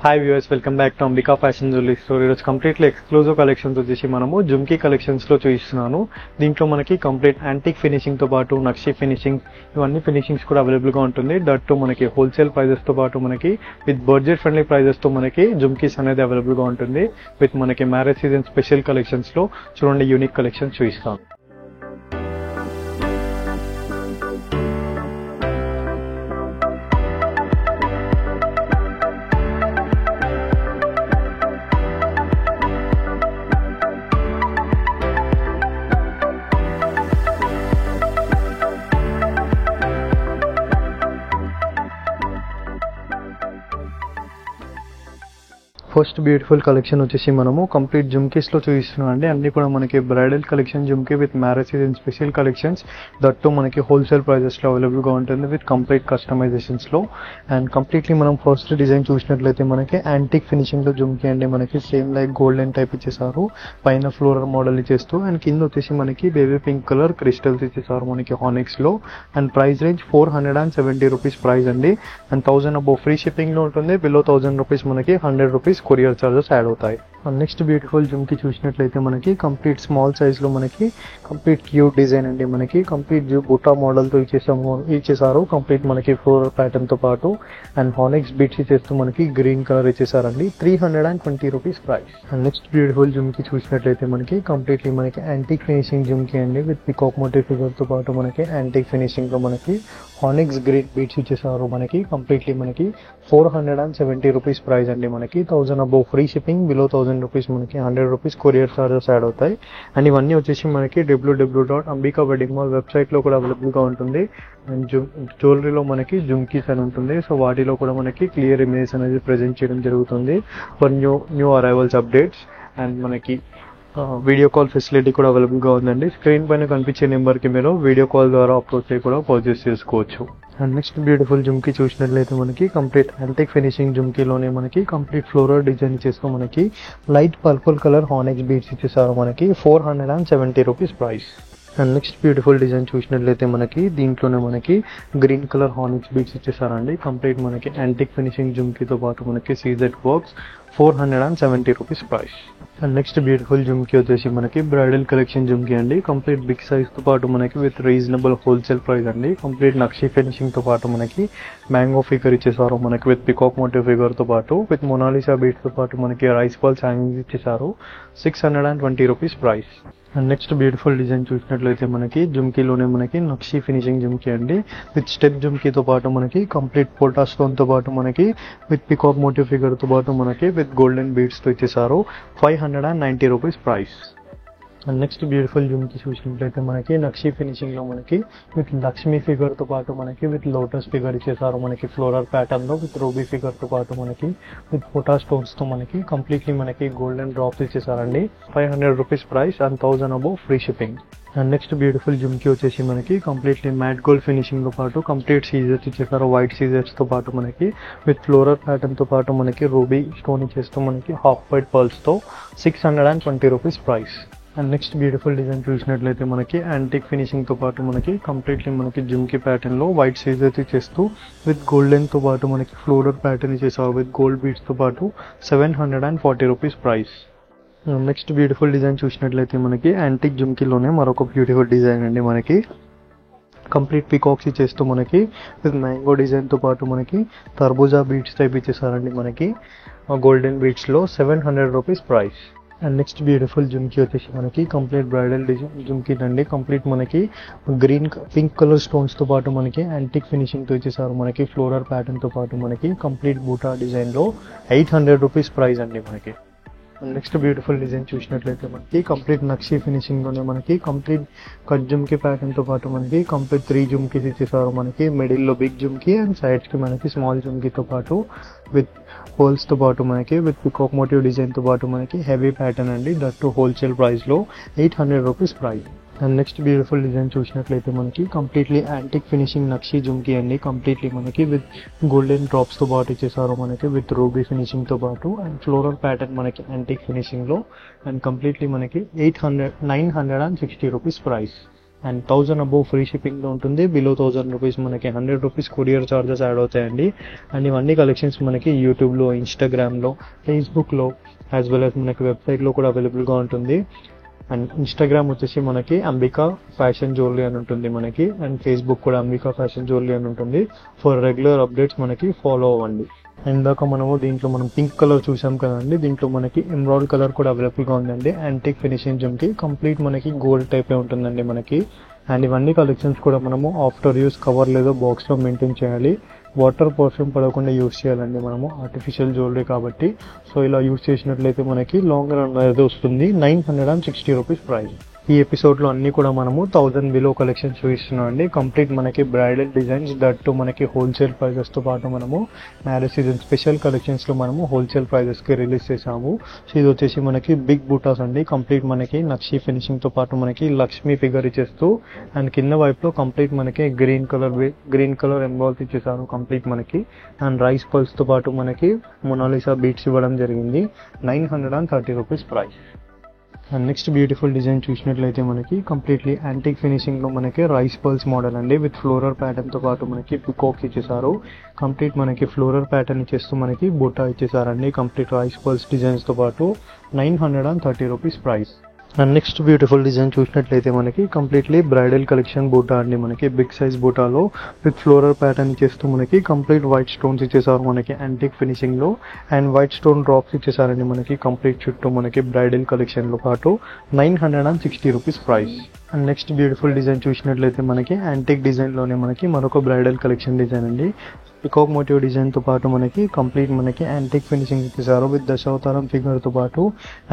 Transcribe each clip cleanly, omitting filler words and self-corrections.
Hi viewers, welcome back to Ambika fashion jewellery store. ఈరోజు completely exclusive collections వచ్చేసి మనము జుమ్కీ కలెక్షన్స్లో చూపిస్తున్నాను. దీంట్లో మనకి కంప్లీట్ యాంటిక్ ఫినిషింగ్తో పాటు నక్షి ఫినిషింగ్ ఇవన్నీ ఫినిషింగ్స్ కూడా అవైలబుల్గా ఉంటుంది. దట్ టు మనకి హోల్సేల్ ప్రైజెస్తో పాటు మనకి విత్ బడ్జెట్ ఫ్రెండ్లీ ప్రైజెస్తో మనకి జుమ్కీస్ అనేది అవైలబుల్గా ఉంటుంది. విత్ మనకి మ్యారేజ్ సీజన్ స్పెషల్ కలెక్షన్స్లో చూడండి యూనిక్ కలెక్షన్స్ చూపిస్తాను. ఫస్ట్ బ్యూటిఫుల్ కలెక్షన్ వచ్చేసి మనము కంప్లీట్ జుమ్కీస్లో చూపిస్తున్నాం అండి. అన్ని కూడా మనకి bridal collection jhumki with marriage season special collections. That మనకి హోల్సేల్ ప్రైజెస్లో అవైలబుల్గా ఉంటుంది విత్ కంప్లీట్ కస్టమైజేషన్స్లో. అండ్ కంప్లీట్లీ మనం ఫస్ట్ డిజైన్ చూసినట్లయితే మనకి యాంటిక్ ఫినిషింగ్లో జుమ్కీ అండి. మనకి సేమ్ లైక్ గోల్డెన్ టైప్ ఇచ్చేసారు, పైన ఫ్లోరల్ మోడల్ ఇచ్చేస్తూ. అండ్ కింద వచ్చేసి మనకి బేబీ పింక్ కలర్ క్రిస్టల్స్ ఇచ్చేసారు మనకి హానిక్స్లో. And price range 470 rupees price అండి. అండ్ 1000 అబౌవ్ ఫ్రీ షిప్పింగ్లో ఉంటుంది. బిలో 1000 రూపీస్ మనకి 100 రూపీస్ కొరియర్ చార్జెస్ యాడ్ అవుతాయి. నెక్స్ట్ బ్యూటిఫుల్ జుమ్కీ చూసినట్లయితే మనకి కంప్లీట్ స్మాల్ సైజ్లో మనకి కంప్లీట్ క్యూట్ డిజైన్ అండి. మనకి కంప్లీట్ బుటా మోడల్తో ఇచ్చేసారు. కంప్లీట్ మనకి ఫ్లోరల్ ప్యాటర్న్తో పాటు అండ్ హానిక్స్ బీట్స్ ఇచ్చేస్తూ మనకి గ్రీన్ కలర్ ఇచ్చేసారండి. 320 rupees price. And next beautiful jhumki చూసినట్లయితే మనకి కంప్లీట్లీ మనకి యాంటిక్ ఫినిషింగ్ జుమ్కీ అండి. విత్ పికాక్ మోటివ్ ఫిగర్తో పాటు మనకి యాంటిక్ ఫినిషింగ్లో మనకి హానిక్స్ గ్రీన్ బీట్స్ ఇచ్చేసారు. మనకి కంప్లీట్లీ మనకి 470 రూపీస్ ప్రైస్ అండి. మనకి 1000 above free shipping, below 1000 rupees మనకి 100 రూపీస్ కొరియర్ చార్జెస్ యాడ్ అవుతాయి. అండ్ ఇవన్నీ వచ్చేసి మనకి www.ambika wedding mall వెబ్సైట్లో కూడా అవైలబుల్గా ఉంటుంది. అండ్ జ్యువెలరీలో మనకి జుమ్కీస్ అని ఉంటుంది. సో వాటిలో కూడా మనకి క్లియర్ ఇమేజెస్ అనేది ప్రజెంట్ చేయడం జరుగుతుంది for new arrivals updates. And మనకి వీడియో కాల్ ఫెసిలిటీ కూడా అవైలబుల్గా ఉందండి. స్క్రీన్ పైన కనిపించే నెంబర్కి మీరు వీడియో కాల్ ద్వారా అప్రోచ్ అయ్యి కూడా పర్చేస్ చేసుకోవచ్చు. అండ్ నెక్స్ట్ బ్యూటిఫుల్ జుమ్కీ చూసినట్లయితే మనకి కంప్లీట్ యాంటిక్ ఫినిషింగ్ జుమ్కీలోనే మనకి కంప్లీట్ ఫ్లోరల్ డిజైన్ చేస్తూ మనకి లైట్ పర్పుల్ కలర్ హానిక్స్ బీట్స్ ఇచ్చేసారు. మనకి 470 rupees price. And next beautiful design చూసినట్లయితే మనకి దీంట్లోనే మనకి గ్రీన్ కలర్ హానిక్స్ బీట్స్ ఇచ్చేసారండి. కంప్లీట్ మనకి యాంటిక్ ఫినిషింగ్ జుమ్కీతో పాటు మనకి CZ works 470 rupees price. And next beautiful jhumki వచ్చేసి మనకి బ్రైడల్ కలెక్షన్ జుమ్కీ అండి. కంప్లీట్ బిగ్ సైజ్తో పాటు మనకి విత్ రీజనబుల్ హోల్సేల్ ప్రైస్ అండి. కంప్లీట్ నక్షి ఫినిషింగ్తో పాటు మనకి మ్యాంగో ఫిగర్ ఇచ్చేసారు. మనకి విత్ పికాక్ మోటివ్ ఫిగర్తో పాటు విత్ మొనాలిసా బీట్స్తో పాటు మనకి రైస్ బాల్స్ హ్యాంగింగ్స్ ఇచ్చేసారు. 620 rupees price. And next beautiful design చూసినట్లయితే మనకి జుమ్కీలోనే మనకి నక్షి ఫినిషింగ్ జుమ్కీ అండి. విత్ స్టెప్ జుమ్కీతో పాటు మనకి కంప్లీట్ పోటా స్టోన్తో పాటు మనకి విత్ పికాక్ మోటివ్ ఫిగర్తో పాటు మనకి విత్ గోల్డెన్ బీడ్స్తో ఇచ్చేసారు. 590 rupees price. And next beautiful jhumki చూసినట్లయితే మనకి నక్షి ఫినిషింగ్లో మనకి విత్ లక్ష్మీ ఫిగర్తో పాటు మనకి విత్ లోటస్ ఫిగర్ ఇచ్చేసారు. మనకి ఫ్లోరల్ ప్యాటర్న్లో విత్ రూబీ ఫిగర్తో పాటు మనకి విత్ పొటా స్టోన్స్తో మనకి కంప్లీట్లీ మనకి గోల్డెన్ డ్రాప్స్ ఇచ్చేసారండి. 500 rupees price and 1000 above free shipping. And next beautiful jhumki వచ్చేసి మనకి కంప్లీట్లీ మ్యాట్ గోల్డ్ ఫినిషింగ్తో పాటు కంప్లీట్ సీజర్స్ ఇచ్చేసారు. వైట్ సీజర్స్తో పాటు మనకి విత్ ఫ్లోరల్ ప్యాటర్న్తో పాటు మనకి రూబీ స్టోన్ ఇచ్చేస్తూ మనకి హాఫ్ వైట్ పర్ల్స్తో 620 rupees price. And next beautiful design చూసినట్లయితే మనకి యాంటిక్ ఫినిషింగ్తో పాటు మనకి కంప్లీట్లీ మనకి జుమ్కీ ప్యాటర్న్లో వైట్ సీజర్స్ ఇచ్చేస్తూ విత్ గోల్డెన్తో పాటు మనకి ఫ్లోరల్ ప్యాటర్న్ ఇచ్చేసారు విత్ గోల్డ్ బీడ్స్తో పాటు 740 rupees price. Next beautiful design చూసినట్లయితే మనకి యాంటిక్ జుమ్కీలోనే మరొక బ్యూటిఫుల్ డిజైన్ అండి. మనకి కంప్లీట్ పీకాక్స్ ఇచ్చేస్తూ మనకి విత్ మ్యాంగో డిజైన్తో పాటు మనకి తర్బూజా బీడ్స్ టైప్ ఇచ్చేసారండి. మనకి గోల్డెన్ బీడ్స్లో 700 rupees price. And next beautiful jhumki వచ్చేసి మనకి కంప్లీట్ బ్రైడల్ డిజైన్ జుమ్కీ అండి. కంప్లీట్ మనకి పింక్ కలర్ స్టోన్స్తో పాటు మనకి యాంటిక్ ఫినిషింగ్తో ఇచ్చేసారు. మనకి ఫ్లోరల్ ప్యాటర్న్తో పాటు మనకి కంప్లీట్ బూటా డిజైన్లో 800 రూపీస్ ప్రైస్ అండి మనకి. నెక్స్ట్ బ్యూటిఫుల్ డిజైన్ చూసినట్లయితే మనకి కంప్లీట్ నక్షి ఫినిషింగ్లోనే మనకి కంప్లీట్ కట్ జుమ్కీ ప్యాటర్న్తో పాటు మనకి కంప్లీట్ 3 జుమ్కీస్ ఇచ్చేసారు. మనకి మిడిల్లో బిగ్ జుమ్కీ అండ్ సైడ్స్కి మనకి స్మాల్ జుమ్కీతో పాటు విత్ హోల్స్తో పాటు మనకి విత్ పికాక్ మోటివ్ డిజైన్తో పాటు మనకి హెవీ ప్యాటర్న్ అండి. దట్ టు హోల్సేల్ ప్రైస్లో 800 rupees price. And next beautiful design చూసినట్లయితే మనకి కంప్లీట్లీ యాంటిక్ ఫినిషింగ్ నక్షి జుమ్కీ అండి. కంప్లీట్లీ మనకి విత్ గోల్డెన్ డ్రాప్స్తో పాటు ఇచ్చేసారు. మనకి విత్ రూబీ ఫినిషింగ్తో పాటు అండ్ ఫ్లోరల్ ప్యాటర్న్ మనకి యాంటిక్ ఫినిషింగ్లో. అండ్ కంప్లీట్లీ మనకి 960 rupees price. And 1000 above free షిప్పింగ్లో ఉంటుంది. బిలో 1000 రూపీస్ మనకి 100 రూపీస్ కొరియర్ చార్జెస్ యాడ్ అవుతాయండి. అండ్ ఇవన్నీ కలెక్షన్స్ మనకి యూట్యూబ్లో, ఇన్స్టాగ్రామ్లో, ఫేస్బుక్లో యాజ్ వెల్ యాజ్ మనకి వెబ్సైట్లో కూడా అవైలబుల్గా ఉంటుంది. అండ్ ఇన్స్టాగ్రామ్ వచ్చేసి మనకి అంబికా ఫ్యాషన్ జ్యువెలరీ అని ఉంటుంది మనకి. అండ్ ఫేస్బుక్ కూడా అంబికా ఫ్యాషన్ జ్యువెలరీ అని ఉంటుంది. ఫర్ రెగ్యులర్ అప్డేట్స్ మనకి ఫాలో అవ్వండి. ఇందాక దీంట్లో మనం పింక్ కలర్ చూసాం కదండి, దీంట్లో మనకి ఎమరాల్డ్ కలర్ కూడా అవైలబుల్గా ఉందండి. యాంటిక్ ఫినిషింగ్ జుమ్కి కంప్లీట్ మనకి గోల్డ్ టైపే ఉంటుందండి మనకి. అండ్ ఇవన్నీ కలెక్షన్స్ కూడా మనము ఆఫ్టర్ యూస్ కవర్ లేదో బాక్స్లో మెయింటైన్ చేయాలి. వాటర్ పర్ఫ్యూమ్ పడకుండా యూస్ చేయాలండి మనము, ఆర్టిఫిషియల్ జ్యువెలరీ కాబట్టి. సో ఇలా యూస్ చేసినట్లయితే మనకి లాంగ్ రన్ అనేది వస్తుంది. 960 రూపీస్ ప్రైస్. ఈ ఎపిసోడ్లో అన్నీ కూడా మనము 1000 బిలో కలెక్షన్స్ చూపిస్తున్నాం అండి. కంప్లీట్ మనకి బ్రైడల్ డిజైన్స్, దట్టు మనకి హోల్సేల్ ప్రైజెస్తో పాటు మనము మ్యారేజ్ సీజన్ స్పెషల్ కలెక్షన్స్లో మనము హోల్సేల్ ప్రైజెస్కి రిలీజ్ చేసాము. సో ఇది వచ్చేసి మనకి బిగ్ బూటాస్ అండి. కంప్లీట్ మనకి నక్షి ఫినిషింగ్తో పాటు మనకి లక్ష్మీ ఫిగర్ ఇచ్చేస్తూ అండ్ కింద వైపులో కంప్లీట్ మనకి గ్రీన్ కలర్ ఎంబాల్స్ ఇచ్చేసారు కంప్లీట్ మనకి. అండ్ రైస్ పల్స్తో పాటు మనకి మొనాలిసా బీట్స్ ఇవ్వడం జరిగింది. 930 rupees price. And next beautiful design చూసినట్లయితే మనకి కంప్లీట్లీ యాంటిక్ ఫినిషింగ్లో మనకి రైస్ పర్ల్స్ మోడల్ అండి. విత్ ఫ్లోరల్ ప్యాటర్న్తో పాటు మనకి పికాక్స్ ఇచ్చేసారు. కంప్లీట్ మనకి ఫ్లోరల్ ప్యాటర్న్ ఇచ్చేస్తూ మనకి బుట్ట ఇచ్చేసారండి. కంప్లీట్ రైస్ పర్ల్స్ డిజైన్స్తో పాటు 930 rupees price. And next beautiful design చూసినట్లయితే మనకి కంప్లీట్లీ బ్రైడల్ కలెక్షన్ బూటా అండి. మనకి బిగ్ సైజ్ బూటాలో విత్ ఫ్లోరల్ ప్యాటర్న్ ఇచ్చేస్తూ మనకి కంప్లీట్ వైట్ స్టోన్స్ ఇచ్చేసారు మనకి యాంటిక్ ఫినిషింగ్లో. అండ్ వైట్ స్టోన్ డ్రాప్స్ ఇచ్చేసారండి మనకి కంప్లీట్ చుట్టూ మనకి బ్రైడల్ కలెక్షన్లో పాటు 960 rupees price. And next beautiful design చూసినట్లయితే మనకి యాంటిక్ డిజైన్లోనే మనకి మరొక బ్రైడల్ కలెక్షన్ డిజైన్ అండి. పికాక్ మోటివ్ డిజైన్తో పాటు మనకి కంప్లీట్ మనకి యాంటిక్ ఫినిషింగ్ ఇచ్చేసారు విత్ దశావతారం ఫిగర్తో పాటు.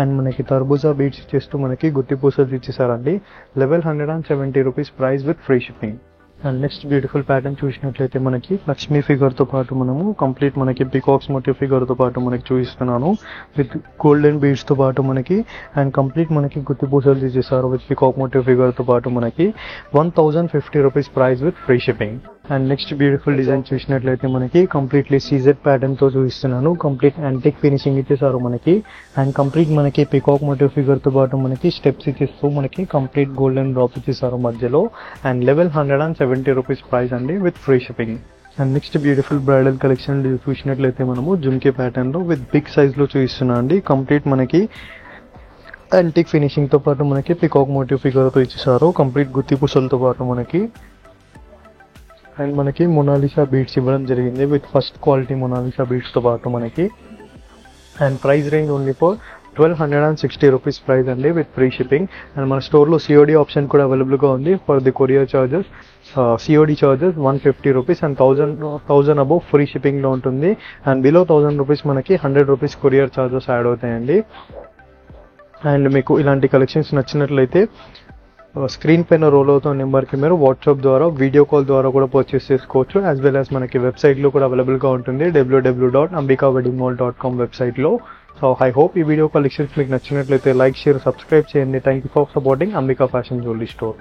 అండ్ మనకి తర్బూజా బీట్స్ ఇచ్చేస్తూ మనకి గుత్తి పూసలు ఇచ్చేసారండి. 1170 rupees price with free shipping. And next beautiful pattern చూసినట్లయితే మనకి లక్ష్మీ ఫిగర్తో పాటు మనము కంప్లీట్ మనకి పికాక్స్ మోటివ్ ఫిగర్తో పాటు మనకి చూపిస్తున్నాను విత్ గోల్డెన్ బీడ్స్తో పాటు మనకి. అండ్ కంప్లీట్ మనకి గుత్తి పూసలు ఇచ్చేసారు విత్ పికాక్ మోటివ్ ఫిగర్తో పాటు మనకి. 1050 rupees price with free shipping. And next beautiful design చూసినట్లయితే మనకి కంప్లీట్లీ సీజెడ్ ప్యాటర్న్తో చూపిస్తున్నాను. కంప్లీట్ యాంటిక్ ఫినిషింగ్ ఇచ్చేసారు మనకి. అండ్ కంప్లీట్ మనకి పికాక్ మోటివ్ ఫిగర్తో పాటు మనకి స్టెప్స్ ఇచ్చేస్తూ మనకి కంప్లీట్ గోల్డెన్ డ్రాప్ ఇచ్చేసారు మధ్యలో. అండ్ 1170 రూపీస్ ప్రైస్ అండి with free shipping. And next beautiful bridal collection చూసినట్లయితే మనము జుమ్కే ప్యాటర్న్లో విత్ బిగ్ సైజ్లో చూపిస్తున్నాం అండి. కంప్లీట్ మనకి యాంటిక్ ఫినిషింగ్తో పాటు మనకి పికాక్ మోటివ్ ఫిగర్తో ఇచ్చేసారు. కంప్లీట్ గుత్తి పూసలతో పాటు మనకి. అండ్ మనకి మొనాలిసా బీట్స్ ఇవ్వడం జరిగింది విత్ ఫస్ట్ క్వాలిటీ మొనాలిసా బీట్స్తో పాటు మనకి. And price range only for 1260 rupees price అండి విత్ ఫ్రీ షిప్పింగ్. అండ్ మన స్టోర్లో సిఓడి ఆప్షన్ కూడా అవైలబుల్గా ఉంది. For the courier charges COD charges 150 rupees and 1000 above free షిప్పింగ్లో ఉంటుంది. అండ్ బిలో 1000 రూపీస్ మనకి 100 రూపీస్ కొరియర్ చార్జెస్ యాడ్ అవుతాయండి. అండ్ మీకు ఇలాంటి కలెక్షన్స్ నచ్చినట్లయితే స్క్రీన్ పైన రోల్ అవుతున్న నెంబర్కి మీరు వాట్సాప్ ద్వారా, వీడియో కాల్ ద్వారా కూడా పర్చేస్ చేసుకోవచ్చు. యాజ్ వెల్ యాజ్ మనకి వెబ్సైట్లో కూడా అవైలబుల్గా ఉంటుంది www.ambikaweddingmall.com వెబ్సైట్లో. సో ఐ హోప్ ఈ వీడియో కలెక్షన్స్ మీకు నచ్చినట్లయితే లైక్, షేర్, సబ్స్క్రైబ్ చేయండి. Thank you for supporting Ambika fashion jewellery store.